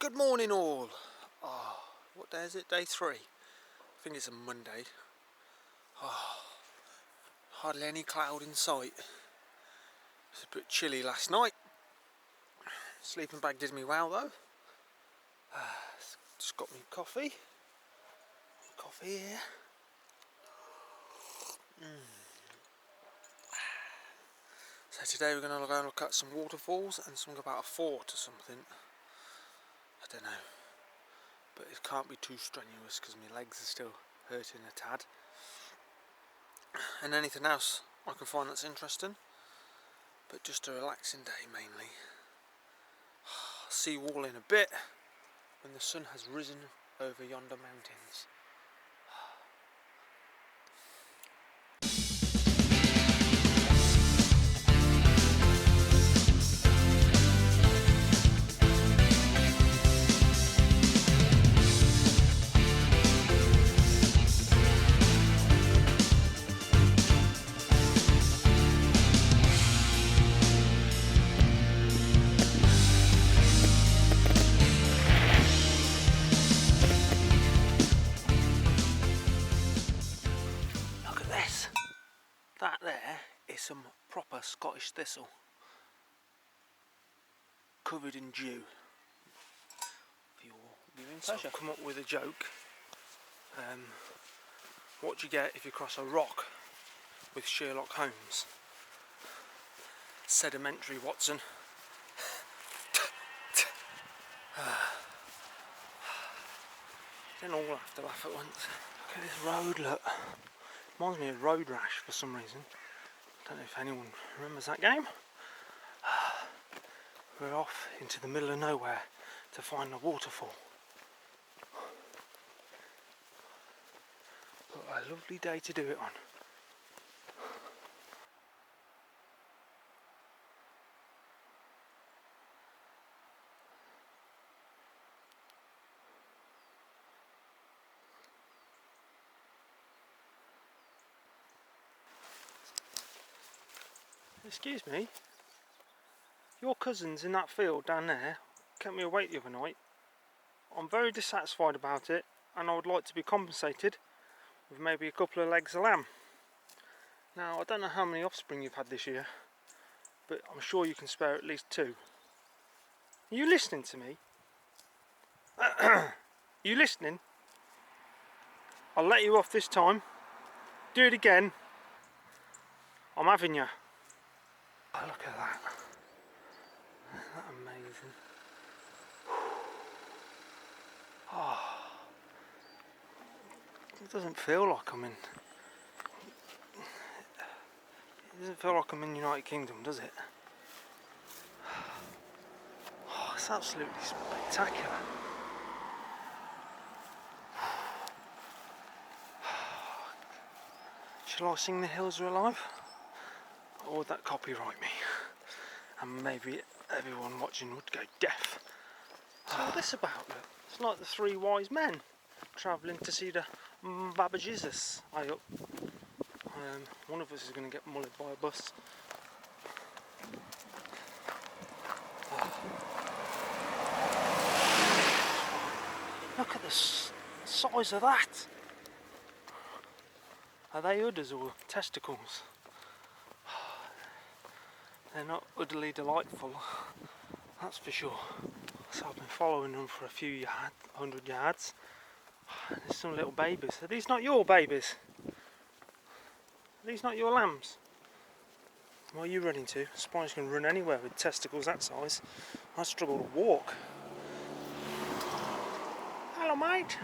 Good morning all. What day is it? Day 3. I think it's a Monday. Hardly any cloud in sight. It was a bit chilly last night. Sleeping bag did me well though. Just got me coffee. Coffee here. So today we're going to go look at some waterfalls and something about a fort or something. I don't know. But it can't be too strenuous because my legs are still hurting a tad. And anything else I can find that's interesting. But just a relaxing day mainly. Sea wall in a bit when the sun has risen over yonder mountains. That there is some proper Scottish thistle, covered in dew, for your viewing pleasure. So I've come up with a joke. What do you get if you cross a rock with Sherlock Holmes? Sedimentary, Watson. Then all have to laugh at once. Look at this road, look. Reminds me of Road Rash for some reason. I don't know if anyone remembers that game. We're off into the middle of nowhere to find a waterfall. What a lovely day to do it on. Excuse me, your cousins in that field down there kept me awake the other night. I'm very dissatisfied about it and I would like to be compensated with maybe a couple of legs of lamb. Now I don't know how many offspring you've had this year, but I'm sure you can spare at least 2. Are you listening to me? Are you listening? I'll let you off this time. Do it again. I'm having you. Oh, look at that. Isn't that amazing? Oh, it doesn't feel like I'm in. It doesn't feel like I'm in United Kingdom, does it? Oh, it's absolutely spectacular. Shall I sing The Hills Are Alive? Or would that copyright me? And maybe everyone watching would go deaf. So what's this about? Look? It's like the 3 wise men travelling to see the Baba Jesus. I hope. One of us is going to get mullered by a bus. Look at the size of that. Are they udders or testicles? They're not utterly delightful, that's for sure. So I've been following them for a few 100 yards. There's some little babies. Are these not your babies? Are these not your lambs? Where are you running to? I'm surprised you can run anywhere with testicles that size. I struggle to walk. Hello mate.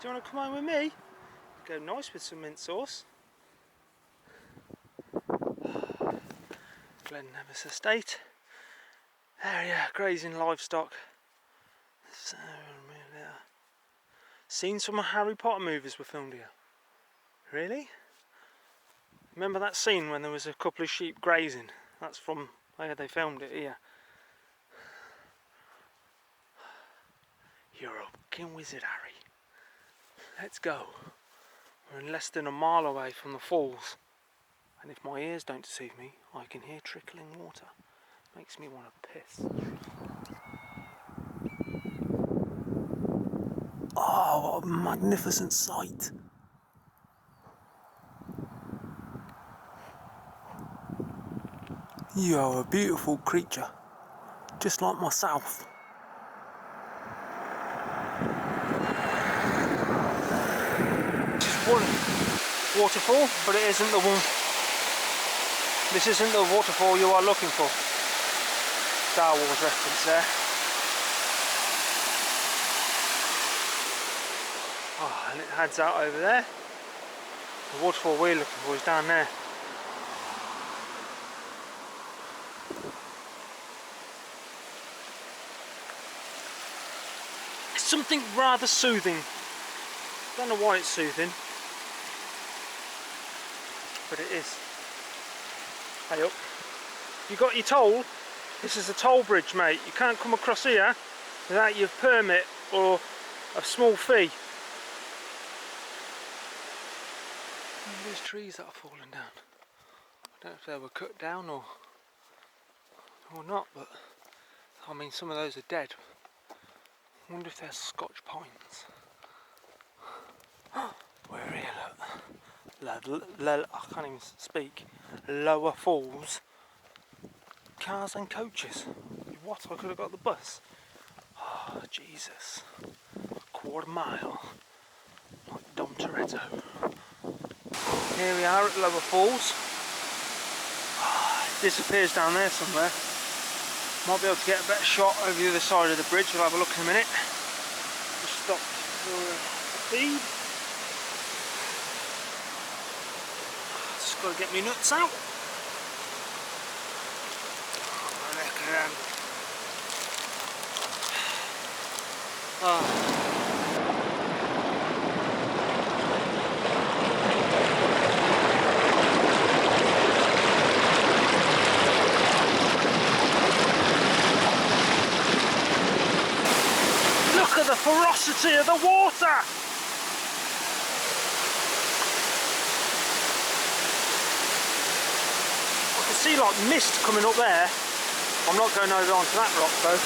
Do you want to come home with me? Go nice with some mint sauce. Glen Nevis Estate. Area grazing livestock. So, scenes from a Harry Potter movies were filmed here. Really? Remember that scene when there was a couple of sheep grazing? That's from where they filmed it here. You're a fucking wizard, Harry. Let's go. We're in less than a mile away from the falls. And if my ears don't deceive me, I can hear trickling water. Makes me want to piss. What a magnificent sight. You are a beautiful creature, just like myself. One waterfall, but it isn't the one. This isn't the waterfall you are looking for. Star Wars reference there. Oh, and it heads out over there. The waterfall we're looking for is down there. It's something rather soothing. Don't know why it's soothing, but it is. Hey up. You got your toll? This is a toll bridge, mate. You can't come across here without your permit or a small fee. There's trees that are falling down. I don't know if they were cut down or not, but I mean some of those are dead. I wonder if they're Scotch pines. We're here, look. I can't even speak. Lower Falls. Cars and coaches. What? I could have got the bus. Oh, Jesus. Quarter mile. Like Dom Toretto. Here we are at Lower Falls. It disappears down there somewhere. Might be able to get a better shot over the other side of the bridge. We'll have a look in a minute. Just stopped for a feed. Just got to get my nuts out. Look at the ferocity of the water! I can see like mist coming up there. I'm not going over onto that rock though.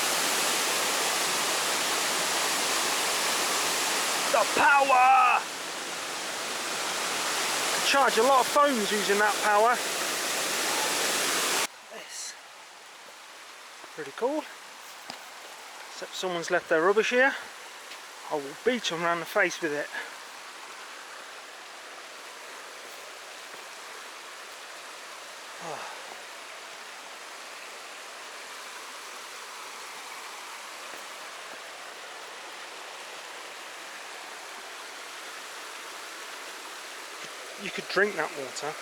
The power! You can charge a lot of phones using that power. This. Pretty cool. Except someone's left their rubbish here. I will beat them around the face with it. Oh. You could drink that water.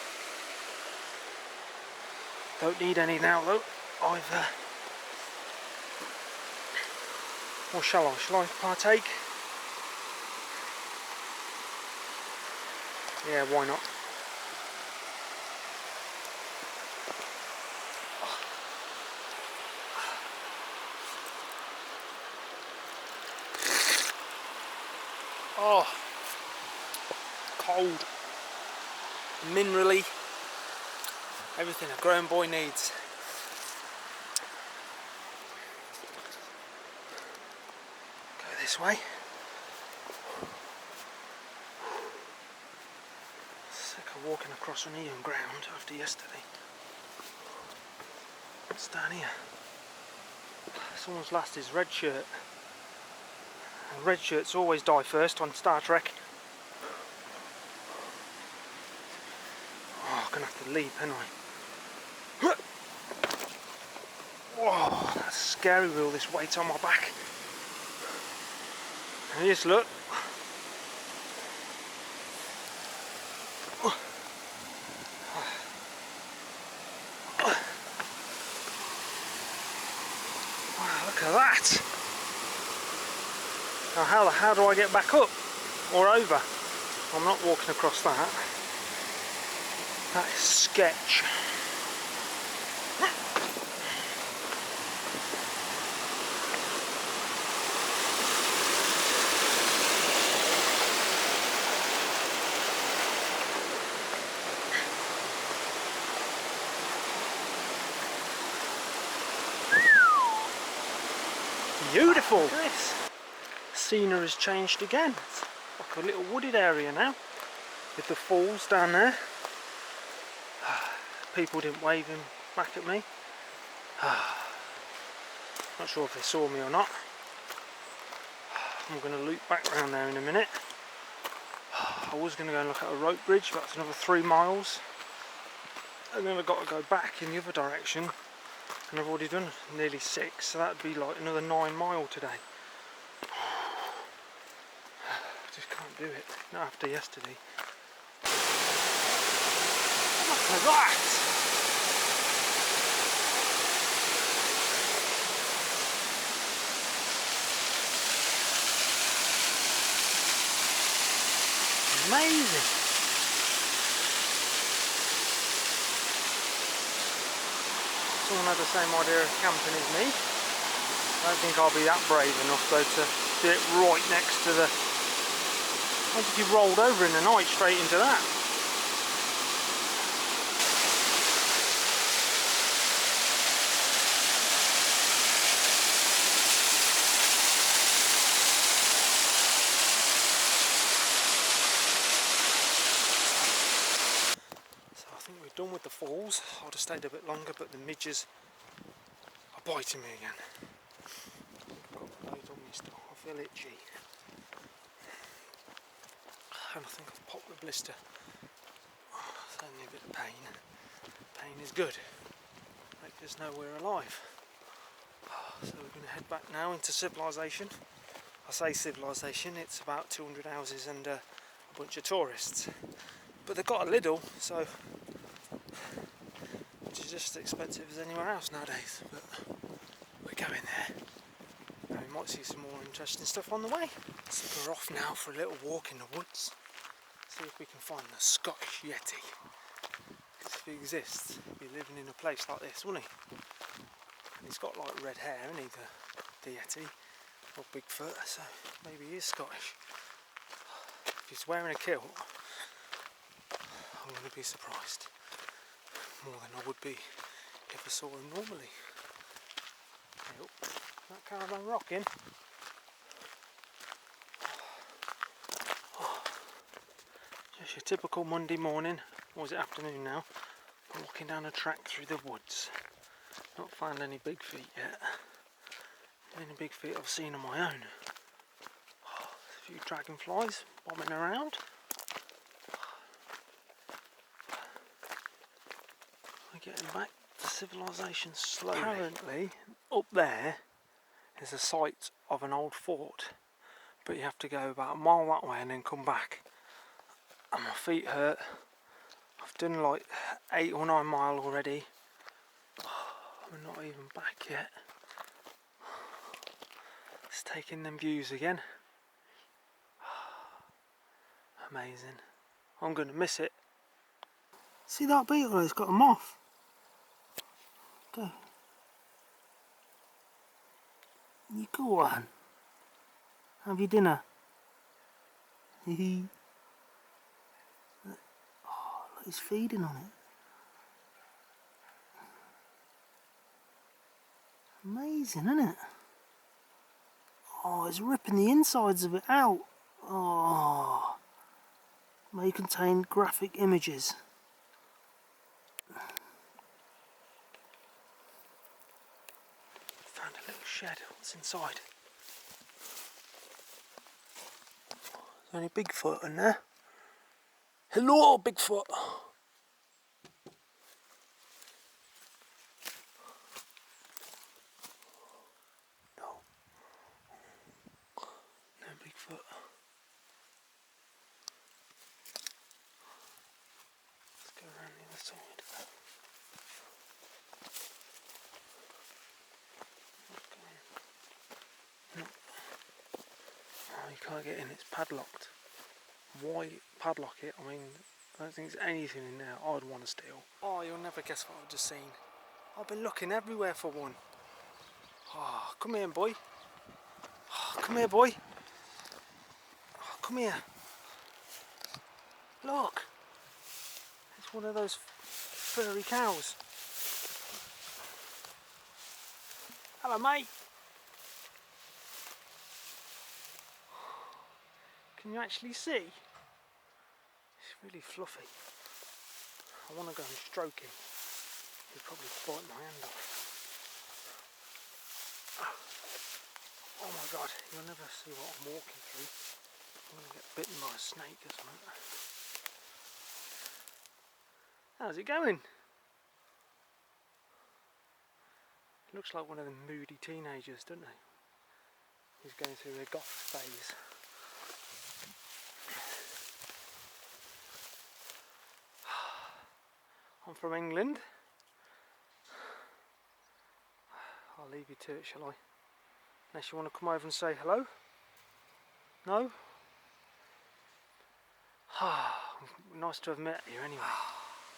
Don't need any now though. Or shall I? Shall I partake? Yeah, why not? Oh, cold. Minerally, everything a grown boy needs. Go this way. Sick of walking across uneven ground after yesterday. What's down here? Someone's lost his red shirt. And red shirts always die first on Star Trek. I'm gonna have to leap, ain't I? Whoa, that's scary with all this weight on my back. And just look. Wow, look at that. Now how do I get back up or over? I'm not walking across that. That is sketch. Beautiful. This scenery has changed again. like a little wooded area now, with the falls down there. People didn't wave him back at me. Not sure if they saw me or not. I'm going to loop back round there in a minute. I was going to go and look at a rope bridge, but that's another 3 miles. And then I've got to go back in the other direction. And I've already done nearly 6, so that'd be like another 9 miles today. I just can't do it, not after yesterday. Look at that! Amazing! Someone had the same idea of camping as me. I don't think I'll be that brave enough though to do it right next to the... What if you rolled over in the night straight into that? Done with the falls. I'd have stayed a bit longer, but the midges are biting me again. I've got loads on me still. I feel itchy, and I think I've popped the blister. It's only a bit of pain. Pain is good. Make us know we're alive. So we're going to head back now into civilization. I say civilization, it's about 200 houses and a bunch of tourists. But they've got a Lidl, so which is just as expensive as anywhere else nowadays, but we're going there. And we might see some more interesting stuff on the way. So we're off now for a little walk in the woods, see if we can find the Scottish Yeti. Because if he exists, he'd be living in a place like this, wouldn't he? And he's got like red hair, isn't he, the Yeti, or Bigfoot, so maybe he is Scottish. If he's wearing a kilt, I'm going to be surprised. More than I would be if I saw him normally. Oh, that caravan rocking. Just your typical Monday morning, or is it afternoon now? I'm walking down a track through the woods. Not found any big feet yet. The only big feet I've seen on my own. There's a few dragonflies bobbing around. We're getting back to civilization slowly. Apparently, up there is a site of an old fort, but you have to go about a mile that way and then come back. And my feet hurt. I've done like 8 or 9 miles already. We're not even back yet. It's taking them views again. Amazing. I'm going to miss it. See that beetle? It's got a moth. Go. You go on. Have your dinner. Oh, look, he's feeding on it. Amazing, isn't it? Oh, it's ripping the insides of it out. Oh, may contain graphic images. Found a little shed. What's inside? There's only Bigfoot in there. Hello, Bigfoot. Bigfoot. Let's go around the other side. No. Oh, you can't get in, it's padlocked. Why padlock it? I mean, I don't think there's anything in there I'd want to steal. Oh, you'll never guess what I've just seen. I've been looking everywhere for one. Oh, come here, boy. Oh, come here, boy. Oh, come here. Look. It's one of those furry cows. Hello, mate. Can you actually see? It's really fluffy. I want to go and stroke him. He'll probably bite my hand off. Oh my god, you'll never see what I'm walking through. I'm going to get bitten by a snake or something. How's it going? He looks like one of them moody teenagers, doesn't he? He's going through a goth phase. I'm from England. I'll leave you to it, shall I? Unless you want to come over and say hello? No? Nice to have met you anyway.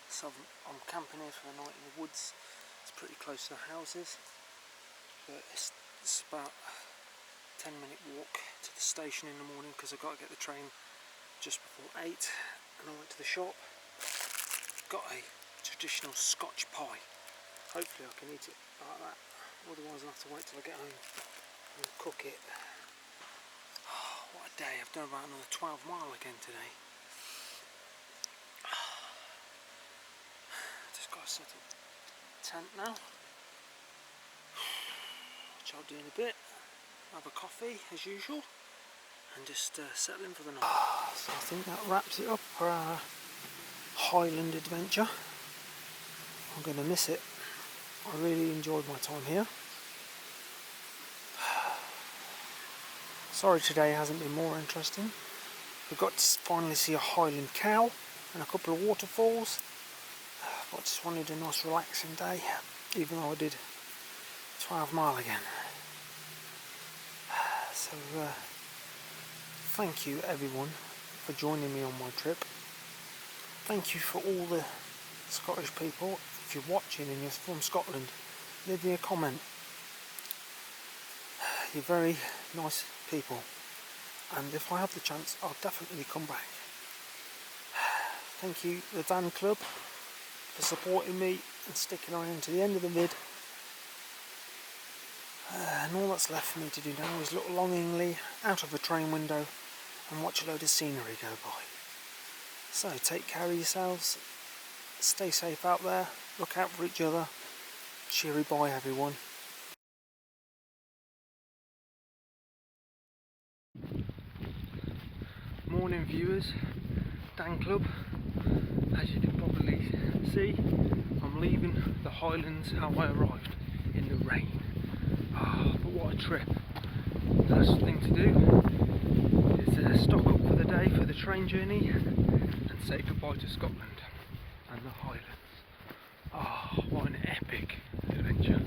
So I'm camping here for the night in the woods. It's pretty close to the houses. But it's about a 10-minute walk to the station in the morning because I've got to get the train just before 8. And I went to the shop. Got a traditional Scotch pie. Hopefully I can eat it like that. Otherwise I'll have to wait till I get home and cook it. Oh, what a day. I've done about another 12 mile again today. Just got to set up the tent now. Which I'll do in a bit. Have a coffee as usual. And just settle in for the night. So I think that wraps it up for our Highland adventure. I'm going to miss it. I really enjoyed my time here. Sorry today hasn't been more interesting. We got to finally see a Highland cow and a couple of waterfalls. But I just wanted a nice relaxing day, even though I did 12 mile again. So thank you everyone for joining me on my trip. Thank you for all the Scottish people. If you're watching and you're from Scotland, leave me a comment. You're very nice people, and if I have the chance I'll definitely come back. Thank you the Dan Club for supporting me and sticking around to the end of the vid. And all that's left for me to do now is look longingly out of a train window and watch a load of scenery go by. So take care of yourselves, stay safe out there, look out for each other. Cheery bye everyone. Morning viewers, Dan Club. As you can probably see, I'm leaving the Highlands how I arrived, in the rain. But what a trip. Last thing to do is stock up for the day for the train journey and say goodbye to Scotland and the Highlands. What an epic adventure.